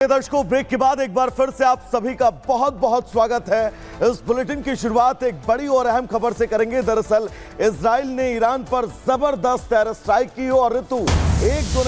दर्शकों, ब्रेक के बाद एक बार फिर से आप सभी का बहुत बहुत स्वागत है। इस बुलेटिन की शुरुआत एक बड़ी और अहम खबर से करेंगे। दरअसल इजराइल ने ईरान पर जबरदस्त एयर स्ट्राइक की और ऋतु एक दो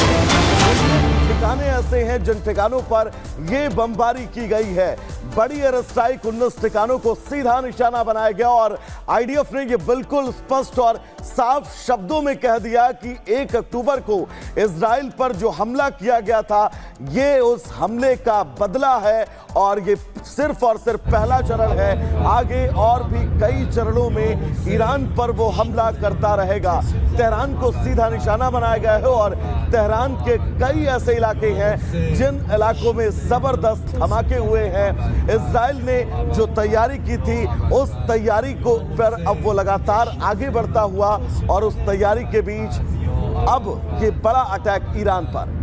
ठिकाने ऐसे हैं जिन ठिकानों पर यह बमबारी की गई है। बड़ी एयर स्ट्राइक 19 ठिकानों को सीधा निशाना बनाया गया और आईडीएफ ने यह बिल्कुल स्पष्ट और साफ शब्दों में कह दिया कि 1 अक्टूबर को इजराइल पर जो हमला किया गया था ये उस हमले का बदला है और ये सिर्फ और सिर्फ पहला चरण है। आगे और भी कई चरणों में ईरान पर वो हमला करता रहेगा। तेहरान को सीधा निशाना बनाया गया है और तेहरान के कई ऐसे इलाके हैं जिन इलाकों में जबरदस्त धमाके हुए हैं। इजराइल ने जो तैयारी की थी उस तैयारी को पर अब वो लगातार आगे बढ़ता हुआ और उस तैयारी के बीच अब ये बड़ा अटैक ईरान पर।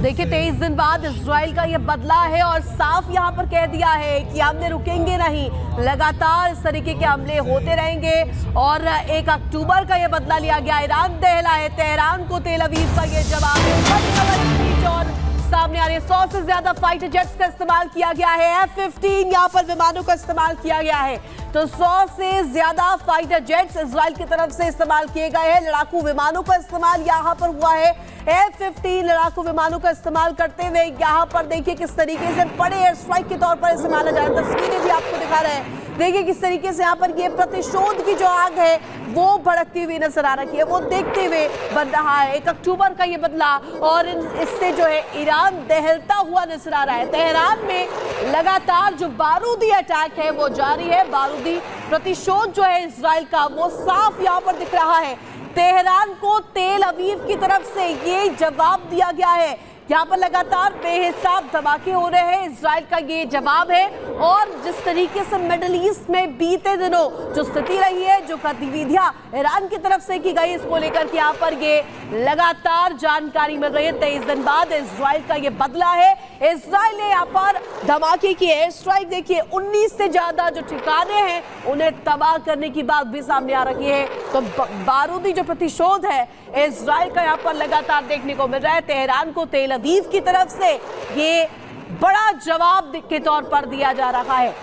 देखिए 23 दिन बाद इजराइल का ये बदला है और साफ यहाँ पर कह दिया है कि हमने रुकेंगे नहीं, लगातार इस तरीके के हमले होते रहेंगे और 1 अक्टूबर का ये बदला लिया गया। ईरान दहला है तेहरान को, तेल अवीव का ये जवाब है और सामने आ रही है। 100 से ज्यादा फाइटर जेट्स का इस्तेमाल किया गया है। F-15 यहाँ पर विमानों का इस्तेमाल किया गया है। तो 100 से ज्यादा फाइटर जेट्स इजराइल की तरफ से इस्तेमाल किए गए हैं। लड़ाकू विमानों का इस्तेमाल यहाँ पर हुआ है। F-15 लड़ाकू विमानों का इस्तेमाल करते हुए यहाँ पर देखिए किस तरीके से बड़े एयर स्ट्राइक के तौर पर इसे माना जा रहा है। तस्वीरें भी आपको दिखा रहे हैं। देखिए किस तरीके से यहाँ पर ये प्रतिशोध की जो आग है वो भड़कती हुई नजर आ रही है, वो देखते हुए बन रहा है। 1 अक्टूबर का ये बदला और इससे जो है ईरान दहलता हुआ नजर आ रहा है। तेहरान में लगातार जो बारूदी अटैक है वो जारी है। बारूदी प्रतिशोध जो है इजराइल का वो साफ यहाँ पर दिख रहा है। तेहरान को तेल अवीव की तरफ से ये जवाब दिया गया है। यहाँ पर लगातार बेहिसाब धमाके हो रहे हैं। इजराइल का ये जवाब है और जिस तरीके से मिडिल ईस्ट में बीते दिनों जो स्थिति रही है, जो गतिविधियां ईरान की तरफ से की गई, इसको लेकर के यहाँ पर ये लगातार जानकारी मिल रही है। 23 दिन बाद इजराइल का ये बदला है। इजराइल ने यहाँ पर धमाके की एयर स्ट्राइक देखिए 19 से ज्यादा जो ठिकाने हैं उन्हें तबाह करने की बात भी सामने आ रही है। तो बारूदी जो प्रतिशोध है इजराइल का यहाँ पर लगातार देखने को मिल रहा है। तेहरान को तेल अवीव की तरफ से ये बड़ा जवाब के तौर पर दिया जा रहा है।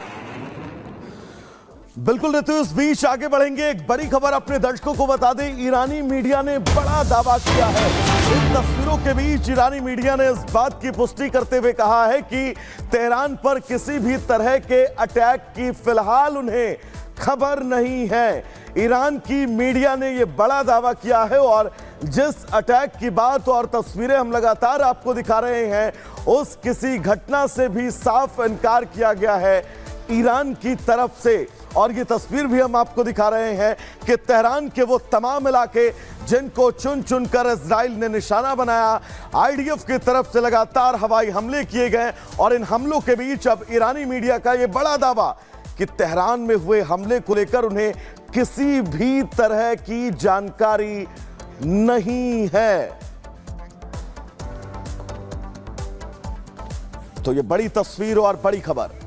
बिल्कुल ऋतु, इस बीच आगे बढ़ेंगे। एक बड़ी खबर अपने दर्शकों को बता दें, ईरानी मीडिया ने बड़ा दावा किया है। इन तस्वीरों के बीच ईरानी मीडिया ने इस बात की पुष्टि करते हुए कहा है कि तेहरान पर किसी भी तरह के अटैक की फिलहाल उन्हें खबर नहीं है। ईरान की मीडिया ने यह बड़ा दावा किया है और जिस अटैक की बात और तस्वीरें हम लगातार आपको दिखा रहे हैं उस किसी घटना से भी साफ इनकार किया गया है ईरान की तरफ से। और ये तस्वीर भी हम आपको दिखा रहे हैं कि तेहरान के वो तमाम इलाके जिनको चुन चुन कर इजराइल ने निशाना बनाया, आईडीएफ की तरफ से लगातार हवाई हमले किए गए और इन हमलों के बीच अब ईरानी मीडिया का ये बड़ा दावा कि तेहरान में हुए हमले को लेकर उन्हें किसी भी तरह की जानकारी नहीं है। तो ये बड़ी तस्वीर और बड़ी खबर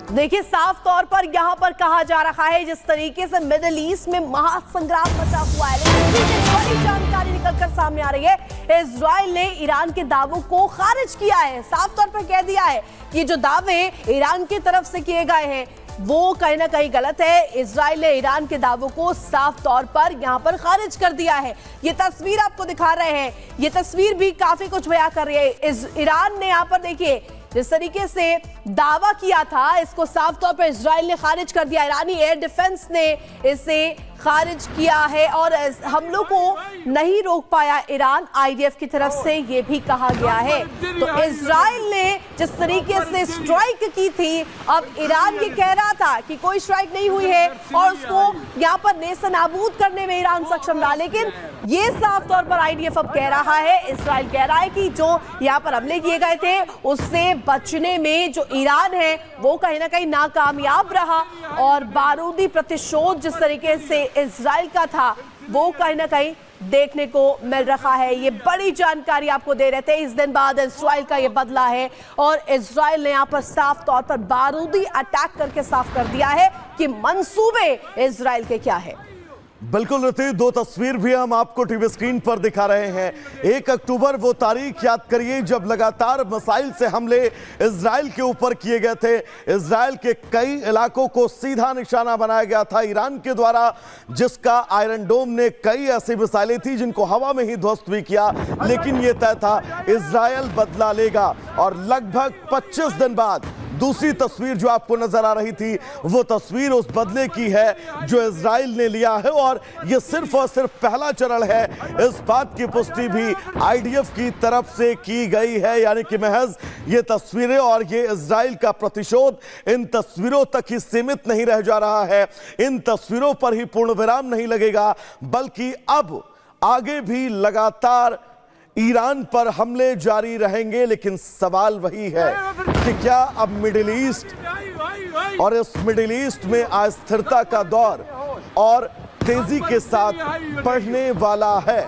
देखिए साफ तौर पर यहाँ पर कहा जा रहा है जिस तरीके से मिडिल ईस्ट में महासंग्राम मचा हुआ है, लेकिन बड़ी जानकारी निकलकर सामने आ रही है। इजराइल ने ईरान के दावों को खारिज किया है। साफ तौर पर कह दिया है कि जो दावे ईरान की तरफ से किए गए हैं वो कहीं ना कहीं गलत है। इजराइल ने ईरान के दावों को साफ तौर पर यहाँ पर खारिज कर दिया है। ये तस्वीर आपको दिखा रहे हैं, ये तस्वीर भी काफी कुछ बयां कर रही है। ईरान ने यहाँ पर देखिए जिस तरीके से दावा किया था इसको साफ तौर पर इजराइल ने खारिज कर दिया। ईरानी एयर डिफेंस ने इसे खारिज किया है और हमलों को नहीं रोक पाया ईरान, आईडीएफ की तरफ से ये भी कहा गया है। तो इजराइल ने जिस तरीके से स्ट्राइक की थी, अब ईरान ये कह रहा था कि कोई स्ट्राइक नहीं हुई है और उसको यहाँ पर नेस्तनाबूद करने में ईरान सक्षम रहा, लेकिन ये साफ तौर पर आईडीएफ अब कह रहा है, इजराइल कह रहा है कि जो यहाँ पर हमले किए गए थे उससे बचने में जो ईरान है वो कहीं ना कहीं नाकामयाब रहा और बारूदी प्रतिशोध जिस तरीके से इजराइल का था वो कहीं ना कहीं देखने को मिल रहा है। ये बड़ी जानकारी आपको दे रहे थे। इस दिन बाद इजराइल का ये बदला है और इजराइल ने यहाँ पर साफ तौर पर बारूदी अटैक करके साफ कर दिया है कि मंसूबे इजराइल के क्या है। बिल्कुल ऋति, दो तस्वीर भी हम आपको टीवी स्क्रीन पर दिखा रहे हैं। 1 अक्टूबर वो तारीख याद करिए जब लगातार मिसाइल से हमले इजराइल के ऊपर किए गए थे। इजराइल के कई इलाकों को सीधा निशाना बनाया गया था ईरान के द्वारा, जिसका आयरन डोम ने कई ऐसी मिसाइलें थी जिनको हवा में ही ध्वस्त भी किया। लेकिन यह तय था इजराइल बदला लेगा, और लगभग 25 दिन बाद दूसरी तस्वीर जो आपको नजर आ रही थी वो तस्वीर उस बदले की है जो इजराइल ने लिया है। और ये सिर्फ और सिर्फ पहला चरण है। इस बात की पुष्टि भी आईडीएफ की तरफ से की गई है, यानी कि महज ये तस्वीरें और ये इजराइल का प्रतिशोध इन तस्वीरों तक ही सीमित नहीं रह जा रहा है। इन तस्वीरों पर ही पूर्ण विराम नहीं लगेगा, बल्कि अब आगे भी लगातार ईरान पर हमले जारी रहेंगे। लेकिन सवाल वही है कि क्या अब मिडिल ईस्ट और इस मिडिल ईस्ट में अस्थिरता का दौर और तेजी के साथ बढ़ने वाला है।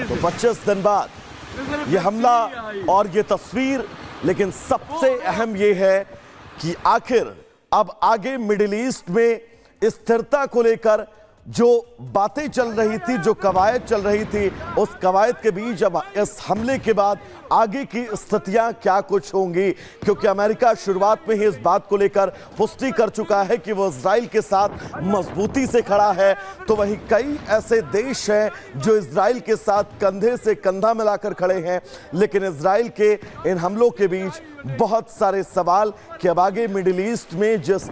तो 25 दिन बाद ये हमला और ये तस्वीर, लेकिन सबसे अहम ये है कि आखिर अब आगे मिडिल ईस्ट में स्थिरता को लेकर जो बातें चल रही थी, जो कवायद चल रही थी, उस कवायद के बीच अब इस हमले के बाद आगे की स्थितियां क्या कुछ होंगी। क्योंकि अमेरिका शुरुआत में ही इस बात को लेकर पुष्टि कर चुका है कि वो इजराइल के साथ मजबूती से खड़ा है, तो वही कई ऐसे देश हैं जो इजराइल के साथ कंधे से कंधा मिलाकर खड़े हैं। लेकिन इजराइल के इन हमलों के बीच बहुत सारे सवाल कि अब आगे मिडिल ईस्ट में जिस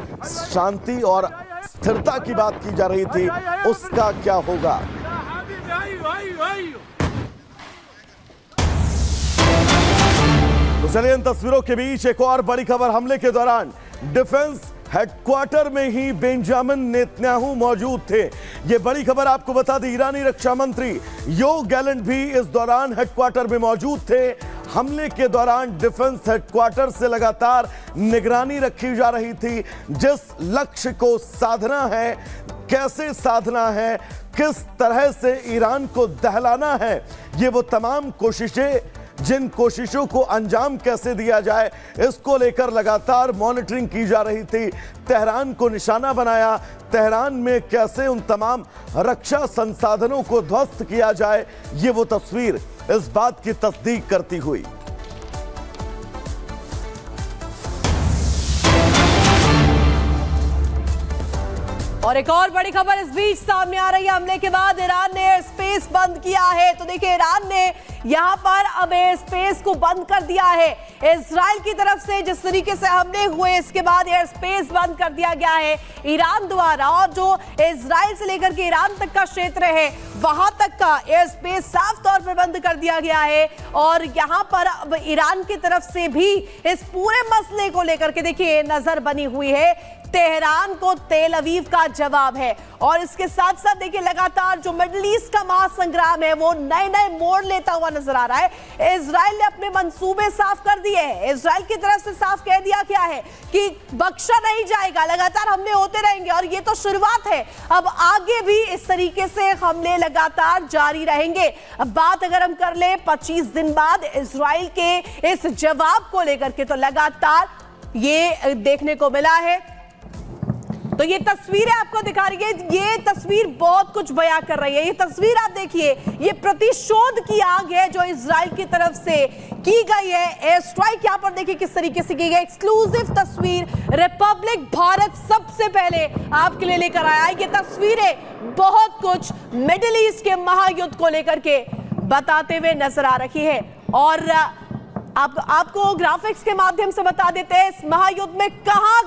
शांति और स्थिरता की बात की जा रही थी उसका क्या होगा। तो चलिए इन तस्वीरों के बीच एक और बड़ी खबर। हमले के दौरान डिफेंस हेडक्वार्टर में ही बेंजामिन नेतन्याहू मौजूद थे। ये बड़ी खबर आपको बता दी, ईरानी रक्षा मंत्री योव गैलेंट भी इस दौरान हेडक्वार्टर में मौजूद थे। हमले के दौरान डिफेंस हेडक्वार्टर से लगातार निगरानी रखी जा रही थी। जिस लक्ष्य को साधना है, कैसे साधना है, किस तरह से ईरान को दहलाना है, ये वो तमाम कोशिशें, जिन कोशिशों को अंजाम कैसे दिया जाए, इसको लेकर लगातार मॉनिटरिंग की जा रही थी। तेहरान को निशाना बनाया, तेहरान में कैसे उन तमाम रक्षा संसाधनों को ध्वस्त किया जाए, ये वो तस्वीर इस बात की तस्दीक करती हुई। और एक और बड़ी खबर इस बीच सामने आ रही है। हमले के बाद ईरान ने एयर स्पेस बंद किया है। तो देखिए, ईरान ने यहां पर अब एयर स्पेस को बंद कर दिया है। इजराइल की तरफ से जिस तरीके से हमले हुए, इसके बाद एयर स्पेस बंद कर दिया गया है ईरान द्वारा। और जो इजराइल से लेकर के ईरान तक का क्षेत्र है, वहां तक का एयर स्पेस साफ तौर पर बंद कर दिया गया है। और यहां पर अब ईरान की तरफ से भी इस पूरे मसले को लेकर के देखिए नजर बनी हुई है। तेहरान को तेल अवीव का जवाब है। और इसके साथ साथ देखिए, लगातार जो मिडिल ईस्ट का महासंग्राम है वो नए नए मोड़ लेता हुआ नजर आ रहा है। इजराइल ने अपने मंसूबे साफ कर दिए हैं। इजराइल की तरफ से साफ कह दिया गया है कि बख्शा नहीं जाएगा, लगातार हमले होते रहेंगे। और ये तो शुरुआत है, अब आगे भी इस तरीके से हमले लगातार जारी रहेंगे। अब बात अगर हम कर ले 25 दिन बाद इजराइल के इस जवाब को लेकर के, तो लगातार ये देखने को मिला है। तो ये तस्वीरें आपको दिखा रही है, ये तस्वीर बहुत कुछ बयां कर रही है। ये तस्वीर आप देखिए, ये प्रतिशोध की आग है जो इजराइल की तरफ से की गई है। एयर स्ट्राइक यहां पर देखिए किस तरीके से की गई। एक्सक्लूसिव तस्वीर रिपब्लिक भारत सबसे पहले आपके लिए लेकर आया है। ये तस्वीरें बहुत कुछ मिडिल ईस्ट के महायुद्ध को लेकर के बताते हुए नजर आ रही है। और आपको ग्राफिक्स के माध्यम से बता देते हैं इस महायुद्ध में कहां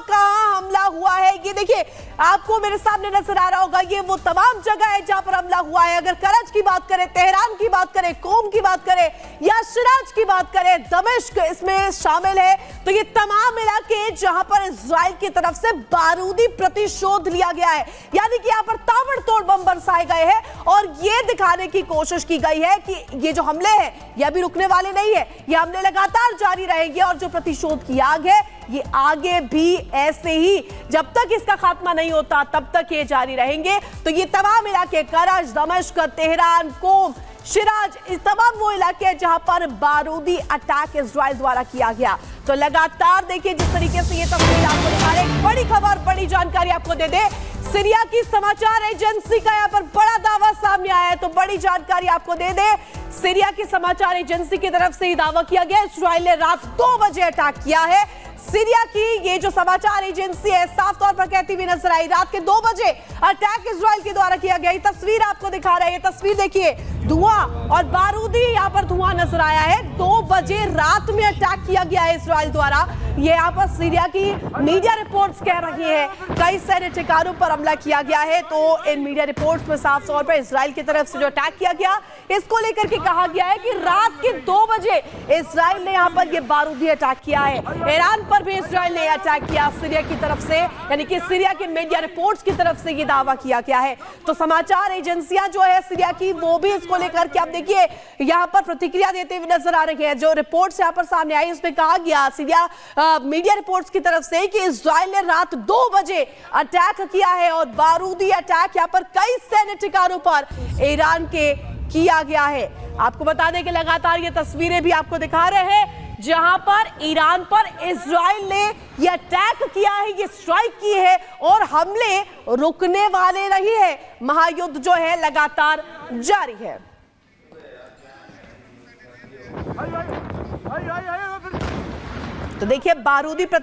हमला हुआ है। ये देखिए, आपको मेरे सामने नजर आ रहा होगा, ये वो तमाम जगह है जहां पर हमला हुआ है। अगर करज की बात करें, तेहरान की बात करें, कोम की बात करें या शिराज की बात करें, दमिश्क इसमें शामिल है। तो ये तमाम इलाके जहां पर इजराइल की तरफ से बारूदी प्रतिशोध लिया गया है, यानी कि यहां पर ताबड़तोड़ बम बरसाए गए हैं। और ये दिखाने की कोशिश की गई है कि ये जो हमले हैं ये अभी रुकने वाले नहीं है, ये हमले लगातार जारी रहेंगे। और जो प्रतिशोध की आग है ये आगे भी ऐसे ही, जब तक इसका खात्मा नहीं होता तब तक ये जारी रहेंगे। तो ये तमाम इलाके, करज, दमिश्क, तेहरान, कोम, शिराज, इस तमाम वो इलाके हैं जहां पर बारूदी अटैक इजराइल द्वारा किया गया। तो लगातार देखिए जिस तरीके से ये तस्वीर आपको दिखा रहे हैं। बड़ी खबर, बड़ी जानकारी आपको दे दे, सीरिया की समाचार एजेंसी का यहाँ पर बड़ा दावा सामने आया है, तो बड़ी जानकारी आपको दे दे। सीरिया की समाचार एजेंसी की तरफ से ये दावा किया गया, इजराइल ने रात 2 बजे अटैक किया है। सीरिया की ये जो समाचार एजेंसी है साफ तौर पर कहती हुई नजर आई, रात के 2 बजे अटैक इजराइल के द्वारा किया गया। ये तस्वीर आपको दिखा रहे हैं, ये तस्वीर देखिए, धुआं और बारूदी यहाँ पर धुआं नजर आया है। 2 बजे रात में अटैक किया गया है इजराइल द्वारा। ये यहाँ पर सीरिया की मीडिया रिपोर्ट्स कह रही है कई सैन्य ठिकानों पर हमला किया गया है। तो इन मीडिया रिपोर्ट्स में साफ तौर पर इजराइल की तरफ से जो अटैक किया गया, इसको लेकर के कहा गया है कि रात के 2 बजे इजराइल ने यहाँ पर ये बारूदी अटैक किया है। ईरान पर भी इजराइल ने अटैक किया सीरिया की तरफ से, यानी कि सीरिया की मीडिया रिपोर्ट्स की तरफ से ये दावा किया गया है। तो समाचार एजेंसियां जो है सीरिया की, वो भी इसको लेकर के आप देखिए यहाँ पर प्रतिक्रिया देते हुए नजर आ रही है। जो रिपोर्ट्स यहाँ पर सामने आई उसमें कहा गया सीरिया मीडिया रिपोर्ट्स की तरफ से कि इजराइल ने रात 2 बजे अटैक किया है और बारूदी अटैक यहाँ पर कई सैन्य ठिकानों पर ईरान के किया गया है। आपको बता दें कि लगातार ये तस्वीरें भी आपको दिखा रहे हैं जहां पर ईरान पर इजराइल ने ये अटैक किया है, ये स्ट्राइक की है और हमले रुकने वाले नहीं है। महायुद्ध जो है लगातार जारी है। तो देखिए बारूदी